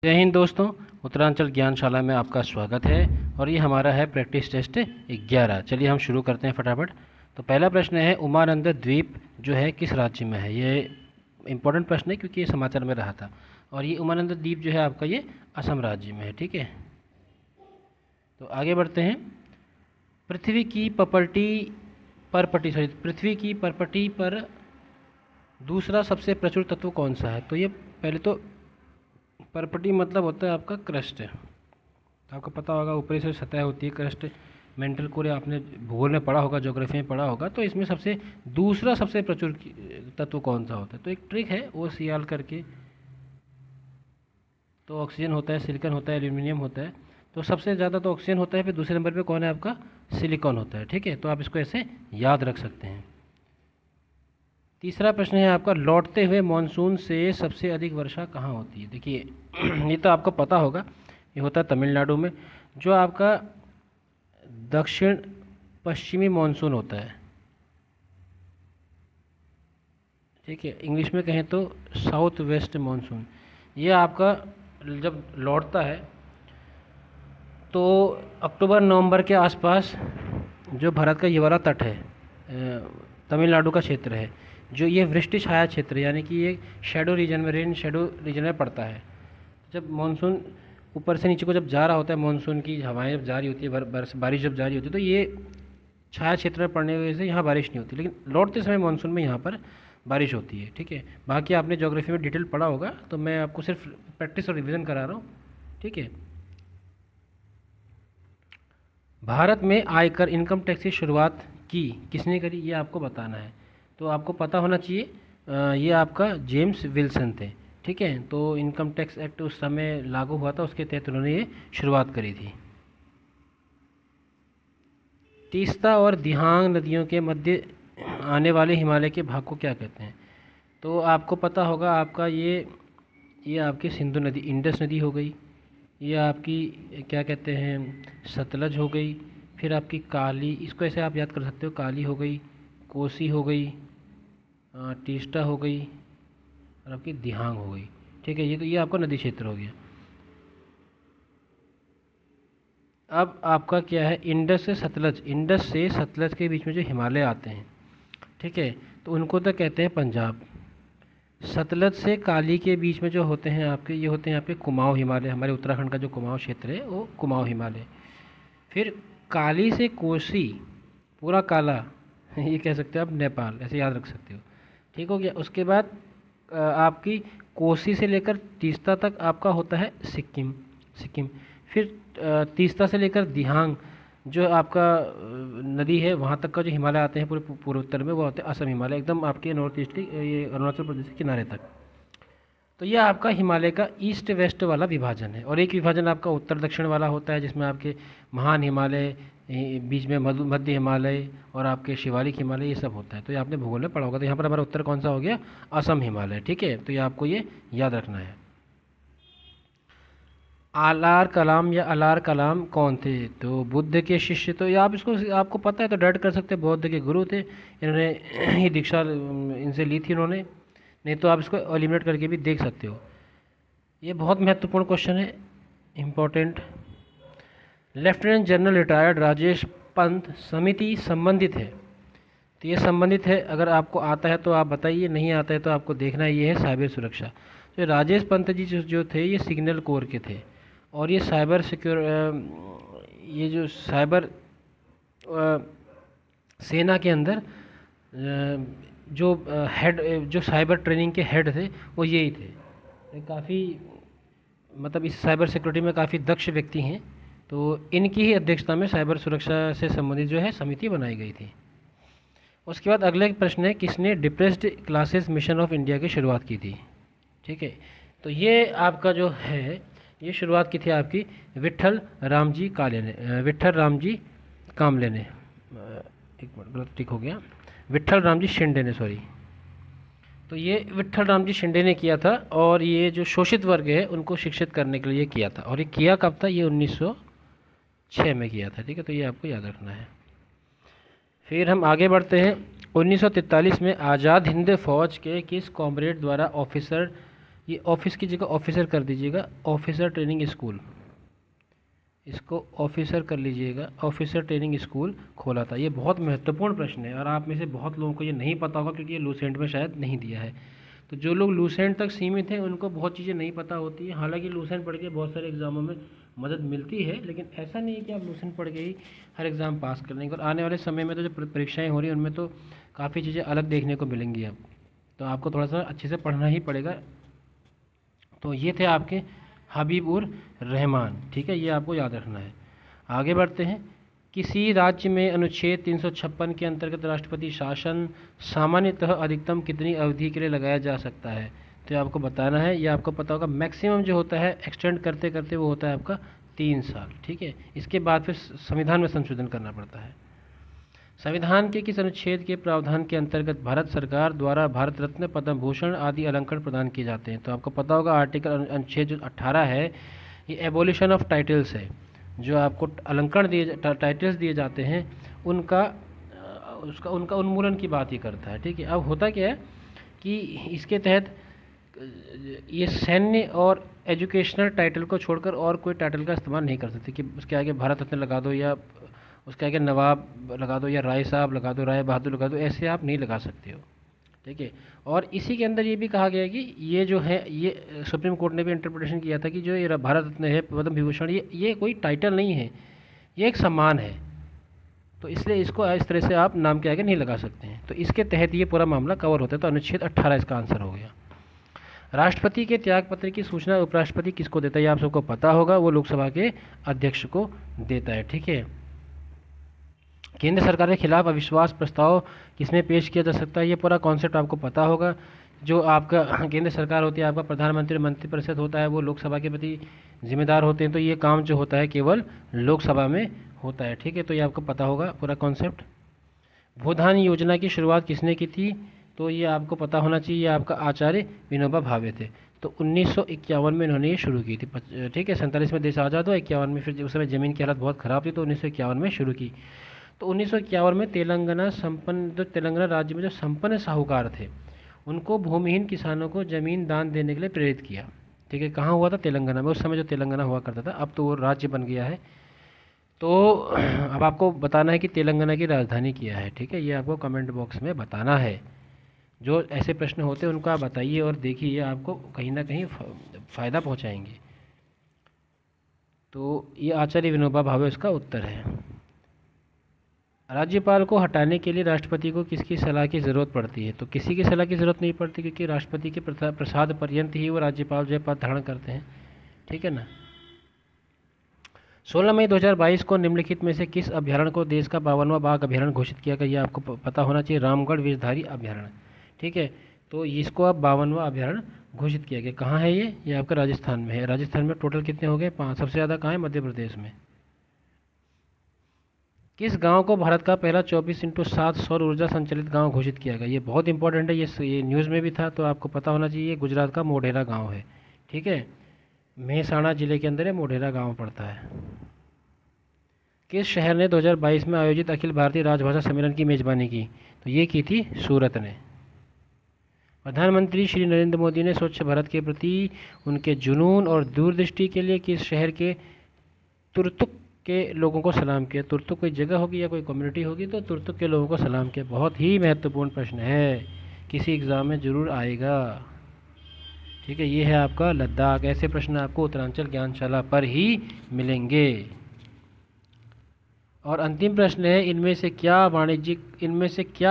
जय हिंद दोस्तों। उत्तरांचल ज्ञानशाला में आपका स्वागत है और ये हमारा है प्रैक्टिस टेस्ट 11। चलिए हम शुरू करते हैं फटाफट। तो पहला प्रश्न है, उमानंद द्वीप जो है किस राज्य में है। ये इम्पोर्टेंट प्रश्न है क्योंकि ये समाचार में रहा था। और ये उमानंद द्वीप जो है आपका ये असम राज्य में है। ठीक है, तो आगे बढ़ते हैं। पृथ्वी की परपटी पर दूसरा सबसे प्रचुर तत्व कौन सा है। तो ये पहले तो परपटी मतलब होता है आपका क्रस्ट। तो आपको पता होगा ऊपरी से सतह होती है क्रस्ट। मेंटल कोर आपने भूगोल में पढ़ा होगा, ज्योग्राफी में पढ़ा होगा। तो इसमें दूसरा सबसे प्रचुर तत्व कौन सा होता है। तो एक ट्रिक है वो सियाल करके। तो ऑक्सीजन होता है, सिलिकॉन होता है, एल्यूमिनियम होता है। तो सबसे ज़्यादा तो ऑक्सीजन होता है, फिर दूसरे नंबर पे कौन है आपका, सिलिकॉन होता है। ठीक है, तो आप इसको ऐसे याद रख सकते हैं। तीसरा प्रश्न है आपका, लौटते हुए मानसून से सबसे अधिक वर्षा कहाँ होती है। देखिए ये तो आपको पता होगा, ये होता है तमिलनाडु में। जो आपका दक्षिण पश्चिमी मानसून होता है, ठीक है, इंग्लिश में कहें तो साउथ वेस्ट मानसून, ये आपका जब लौटता है तो अक्टूबर नवंबर के आसपास जो भारत का ये वाला तट है, तमिलनाडु का क्षेत्र है, जो ये वृष्टि छाया क्षेत्र यानी कि ये शेडो रीजन में, रेन शेडो रीजन में पड़ता है। जब मानसून ऊपर से नीचे को जब जा रहा होता है, मानसून की हवाएं जब जा रही होती है, बारिश जब जा रही होती है, तो ये छाया क्षेत्र में पड़ने की वजह से यहाँ बारिश नहीं होती, लेकिन लौटते समय मानसून में यहाँ पर बारिश होती है। ठीक है, बाकी आपने ज्योग्राफी में डिटेल पढ़ा होगा, तो मैं आपको सिर्फ प्रैक्टिस और रिविज़न करा रहा हूँ। ठीक है, भारत में आयकर इनकम टैक्स की शुरुआत किसने करी, ये आपको बताना है। तो आपको पता होना चाहिए, ये आपका जेम्स विल्सन थे। ठीक है, तो इनकम टैक्स एक्ट उस समय लागू हुआ था, उसके तहत उन्होंने ये शुरुआत करी थी। तीस्ता और दिहांग नदियों के मध्य आने वाले हिमालय के भाग को क्या कहते हैं। तो आपको पता होगा, आपका ये आपकी सिंधु नदी, इंडस नदी हो गई, ये आपकी क्या कहते हैं, सतलज हो गई, फिर आपकी काली, इसको ऐसे आप याद कर सकते हो, काली हो गई, कोसी हो गई, तीस्ता हो गई और आपकी दिहांग हो गई। ठीक है, ये आपका नदी क्षेत्र हो गया। अब आपका क्या है, इंडस से सतलज के बीच में जो हिमालय आते हैं, ठीक है, तो उनको तो कहते हैं पंजाब। सतलज से काली के बीच में जो होते हैं आपके, ये होते हैं आपके कुमाऊं हिमालय। हमारे उत्तराखंड का जो कुमाऊं क्षेत्र है वो कुमाऊं हिमालय। फिर काली से कोसी, पूरा काला ये कह सकते हो आप, नेपाल, ऐसे याद रख सकते हो। ठीक हो गया। उसके बाद आपकी कोसी से लेकर तीस्ता तक आपका होता है सिक्किम। फिर तीस्ता से लेकर दिहांग जो आपका नदी है, वहाँ तक का जो हिमालय आते हैं पूरे पूर्व उत्तर में, वो होते हैं असम हिमालय, एकदम आपके नॉर्थ ईस्ट की, ये अरुणाचल प्रदेश के किनारे तक। तो यह आपका हिमालय का ईस्ट वेस्ट वाला विभाजन है। और एक विभाजन आपका उत्तर दक्षिण वाला होता है, जिसमें आपके महान हिमालय, बीच में मध्य हिमालय और आपके शिवालिक हिमालय, ये सब होता है। तो ये आपने भूगोल में पढ़ा होगा। तो यहाँ पर हमारा उत्तर कौन सा हो गया, असम हिमालय। ठीक है, तो ये आपको ये याद रखना है। अलार कलाम कौन थे। तो बुद्ध के शिष्य। तो ये आप इसको, आपको पता है तो डायरेक्ट कर सकते हैं, बौद्ध के गुरु थे। इन्होंने ये दीक्षा इनसे ली थी इन्होंने, नहीं तो आप इसको एलिमिनेट करके भी देख सकते हो। ये बहुत महत्वपूर्ण क्वेश्चन है, important. Lieutenant general retired Rajesh Pant समिति संबंधित है। तो ये संबंधित है, अगर आपको आता है तो आप बताइए, नहीं आता है तो आपको देखना है। ये है साइबर सुरक्षा। तो राजेश पंत जी जो थे, ये सिग्नल कोर के थे। और ये ये जो साइबर सेना के अंदर जो हेड, जो साइबर ट्रेनिंग के हेड थे, वो यही थे। काफ़ी मतलब इस साइबर सिक्योरिटी में काफ़ी दक्ष व्यक्ति हैं। तो इनकी ही अध्यक्षता में साइबर सुरक्षा से संबंधित जो है समिति बनाई गई थी। उसके बाद अगला एक प्रश्न है, किसने depressed classes mission of India की शुरुआत की थी। ठीक है, तो ये आपका जो है, ये शुरुआत की थी आपकी विट्ठल रामजी कामले ने। एक मिनट, गलत टिक हो गया, विट्ठल रामजी शिंदे ने, सॉरी। तो ये विट्ठल रामजी शिंदे ने किया था, और ये जो शोषित वर्ग है उनको शिक्षित करने के लिए किया था। और ये किया कब था, ये 1906 में किया था। ठीक है, तो ये आपको याद रखना है। फिर हम आगे बढ़ते हैं। 1943 में आज़ाद हिंद फौज के किस कॉमरेड द्वारा ऑफिसर ये ऑफिस की जगह ऑफिसर कर दीजिएगा, ऑफिसर ट्रेनिंग स्कूल, इसको ऑफिसर कर लीजिएगा, ऑफिसर ट्रेनिंग स्कूल खोला था। ये बहुत महत्वपूर्ण प्रश्न है और आप में से बहुत लोगों को ये नहीं पता होगा क्योंकि ये लूसेंट में शायद नहीं दिया है। तो जो लोग लूसेंट तक सीमित हैं उनको बहुत चीज़ें नहीं पता होती है। हालांकि लूसेंट पढ़ के बहुत सारे एग्ज़ामों में मदद मिलती है, लेकिन ऐसा नहीं है कि आप लूसेंट पढ़ के ही हर एग्ज़ाम पास कर लेंगे। और आने वाले समय में तो जो परीक्षाएँ हो रही हैं उनमें तो काफ़ी चीज़ें अलग देखने को मिलेंगी आपको, तो आपको थोड़ा सा अच्छे से पढ़ना ही पड़ेगा। तो ये थे आपके हबीब उर रहमान, ठीक है, ये आपको याद रखना है। आगे बढ़ते हैं। किसी राज्य में अनुच्छेद 356 के अंतर्गत राष्ट्रपति शासन सामान्यतः अधिकतम कितनी अवधि के लिए लगाया जा सकता है? तो ये आपको बताना है। ये आपको पता होगा मैक्सिमम जो होता है एक्सटेंड करते करते वो होता है आपका 3 साल, ठीक है। इसके बाद फिर संविधान में संशोधन करना पड़ता है। संविधान के किस अनुच्छेद के प्रावधान के अंतर्गत भारत सरकार द्वारा भारत रत्न, पद्म भूषण आदि अलंकरण प्रदान किए जाते हैं? तो आपको पता होगा आर्टिकल अनुच्छेद जो 18 है ये एबोलिशन ऑफ टाइटल्स है। जो आपको अलंकरण दिए टाइटल्स दिए जाते हैं उनका उनका उन्मूलन की बात ही करता है, ठीक है। अब होता क्या है कि इसके तहत ये सैन्य और एजुकेशनल टाइटल को छोड़कर और कोई टाइटल का इस्तेमाल नहीं कर सकते कि उसके आगे भारत रत्न लगा दो या उसके आगे नवाब लगा दो या राय साहब लगा दो, राय बहादुर लगा दो, ऐसे आप नहीं लगा सकते हो, ठीक है। और इसी के अंदर ये भी कहा गया है कि ये जो है ये सुप्रीम कोर्ट ने भी इंटरप्रिटेशन किया था कि जो ये भारत रत्न है, पद्म विभूषण, ये कोई टाइटल नहीं है, ये एक सम्मान है। तो इसलिए इसको इस तरह से आप नाम के आगे नहीं लगा सकते हैं। तो इसके तहत ये पूरा मामला कवर होता है। तो अनुच्छेद 18 इसका आंसर हो गया। राष्ट्रपति के त्यागपत्र की सूचना उपराष्ट्रपति किसको देता है? ये आप सबको पता होगा, वो लोकसभा के अध्यक्ष को देता है, ठीक है। केंद्र सरकार के खिलाफ अविश्वास प्रस्ताव किसमें पेश किया जा सकता है? ये पूरा कॉन्सेप्ट आपको पता होगा। जो आपका केंद्र सरकार होती है, आपका प्रधानमंत्री, मंत्रिपरिषद होता है, वो लोकसभा के प्रति जिम्मेदार होते हैं। तो ये काम जो होता है केवल लोकसभा में होता है, ठीक है। तो ये आपको पता होगा पूरा कॉन्सेप्ट। भूधान योजना की शुरुआत किसने की थी? तो ये आपको पता होना चाहिए, ये आपका आचार्य विनोबा भावे थे। तो 1951 में इन्होंने ये शुरू की थी, ठीक है। 47 में देश आज़ाद हुआ, 51 में फिर उस समय ज़मीन की हालत बहुत ख़राब थी तो 1951 में शुरू की। तो 1951 में तेलंगाना राज्य में जो संपन्न साहूकार थे उनको भूमिहीन किसानों को ज़मीन दान देने के लिए प्रेरित किया, ठीक है। कहाँ हुआ था? तेलंगाना में। उस समय जो तेलंगाना हुआ करता था, अब तो वो राज्य बन गया है। तो अब आपको बताना है कि तेलंगाना की राजधानी क्या है, ठीक है। ये आपको कमेंट बॉक्स में बताना है। जो ऐसे प्रश्न होते हैं उनको आप बताइए और देखिए, ये आपको कहीं ना कहीं फ़ायदा पहुँचाएंगे। तो ये आचार्य विनोबा भावे उसका उत्तर है। राज्यपाल को हटाने के लिए राष्ट्रपति को किसकी सलाह की ज़रूरत पड़ती है? तो किसी की सलाह की ज़रूरत नहीं पड़ती क्योंकि राष्ट्रपति के प्रसाद पर्यंत ही वो राज्यपाल जो है पद धारण करते हैं, ठीक है ना। 16 मई 2022 को निम्नलिखित में से किस अभ्यारण्य को देश का 52वां बाघ अभ्यारण्य घोषित किया गया? ये आपको पता होना चाहिए, रामगढ़ विषधारी अभ्यारण्य, ठीक है। तो इसको अब 52वां अभ्यारण्य घोषित किया गया। कहाँ है ये आपका राजस्थान में है। राजस्थान में टोटल कितने हो गए? 5। सबसे ज़्यादा कहाँ है? मध्य प्रदेश में। किस गांव को भारत का पहला 24x7 सौर ऊर्जा संचालित गांव घोषित किया गया? ये बहुत इंपॉर्टेंट है, ये न्यूज़ में भी था तो आपको पता होना चाहिए। गुजरात का मोढेरा गांव है, ठीक है। मेहसाणा जिले के अंदर है, मोढेरा गांव पड़ता है। किस शहर ने 2022 में आयोजित अखिल भारतीय राजभाषा सम्मेलन की मेजबानी की? तो ये की थी सूरत ने। प्रधानमंत्री श्री नरेंद्र मोदी ने स्वच्छ भारत के प्रति उनके जुनून और दूरदृष्टि के लिए किस शहर के तुर्तुक के लोगों को सलाम किया? तुर्तुक कोई जगह होगी या कोई कम्युनिटी होगी, तो तुर्तुक के लोगों को सलाम किया। बहुत ही महत्वपूर्ण प्रश्न है, किसी एग्ज़ाम में ज़रूर आएगा, ठीक है। ये है आपका लद्दाख। ऐसे प्रश्न आपको उत्तरांचल ज्ञानशाला पर ही मिलेंगे। और अंतिम प्रश्न है, इनमें से क्या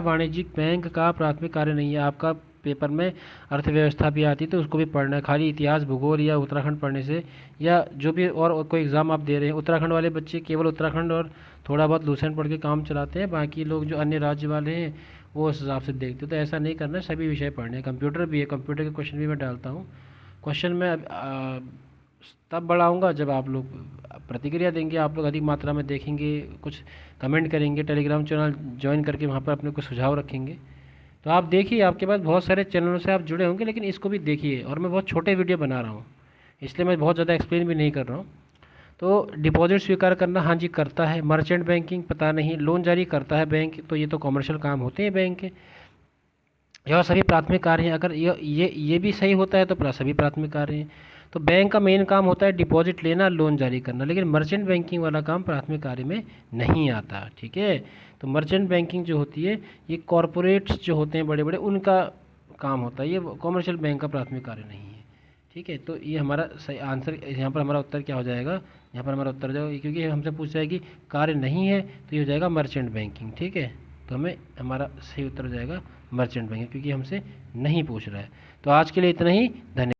वाणिज्यिक बैंक का प्राथमिक कार्य नहीं है? आपका पेपर में अर्थव्यवस्था भी आती है तो उसको भी पढ़ना है। खाली इतिहास, भूगोल या उत्तराखंड पढ़ने से या जो भी और कोई एग्ज़ाम आप दे रहे हैं, उत्तराखंड वाले बच्चे केवल उत्तराखंड और थोड़ा बहुत लूसेंट पढ़ के काम चलाते हैं, बाकी लोग जो अन्य राज्य वाले हैं वो उस हिसाब से देखते हैं। तो ऐसा नहीं करना, सभी विषय पढ़ने हैं। कंप्यूटर भी है, कंप्यूटर के क्वेश्चन भी मैं डालता हूँ। क्वेश्चन में तब बढ़ाऊँगा जब आप लोग प्रतिक्रिया देंगे, आप लोग अधिक मात्रा में देखेंगे, कुछ कमेंट करेंगे, टेलीग्राम चैनल ज्वाइन करके वहाँ पर अपने कुछ सुझाव रखेंगे। तो आप देखिए, आपके पास बहुत सारे चैनलों से आप जुड़े होंगे, लेकिन इसको भी देखिए। और मैं बहुत छोटे वीडियो बना रहा हूँ, इसलिए मैं बहुत ज़्यादा एक्सप्लेन भी नहीं कर रहा हूँ। तो डिपॉजिट स्वीकार करना, हाँ जी करता है। मर्चेंट बैंकिंग पता नहीं। लोन जारी करता है बैंक, तो ये तो कॉमर्शियल काम होते हैं बैंक के। यह सभी प्राथमिक कार्य हैं। अगर ये भी सही होता है तो सभी प्राथमिक कार्य हैं। तो बैंक का मेन काम होता है डिपॉजिट लेना, लोन जारी करना, लेकिन मर्चेंट बैंकिंग वाला काम प्राथमिक कार्य में नहीं आता। ठीक है, तो मर्चेंट बैंकिंग जो होती है ये कॉरपोरेट्स जो होते हैं बड़े बड़े, उनका काम होता है, ये कॉमर्शियल बैंक का प्राथमिक कार्य नहीं है। ठीक है, तो ये हमारा सही आंसर, यहाँ पर हमारा उत्तर क्या हो जाएगा, यहाँ पर हमारा उत्तर जाएगा, क्योंकि हमसे पूछा है कि कार्य नहीं है तो ये हो जाएगा मर्चेंट बैंकिंग। ठीक है, तो हमें हमारा सही उत्तर हो जाएगा मर्चेंट बैंकिंग, क्योंकि हमसे नहीं पूछ रहा है। तो आज के लिए इतना ही, धन्यवाद।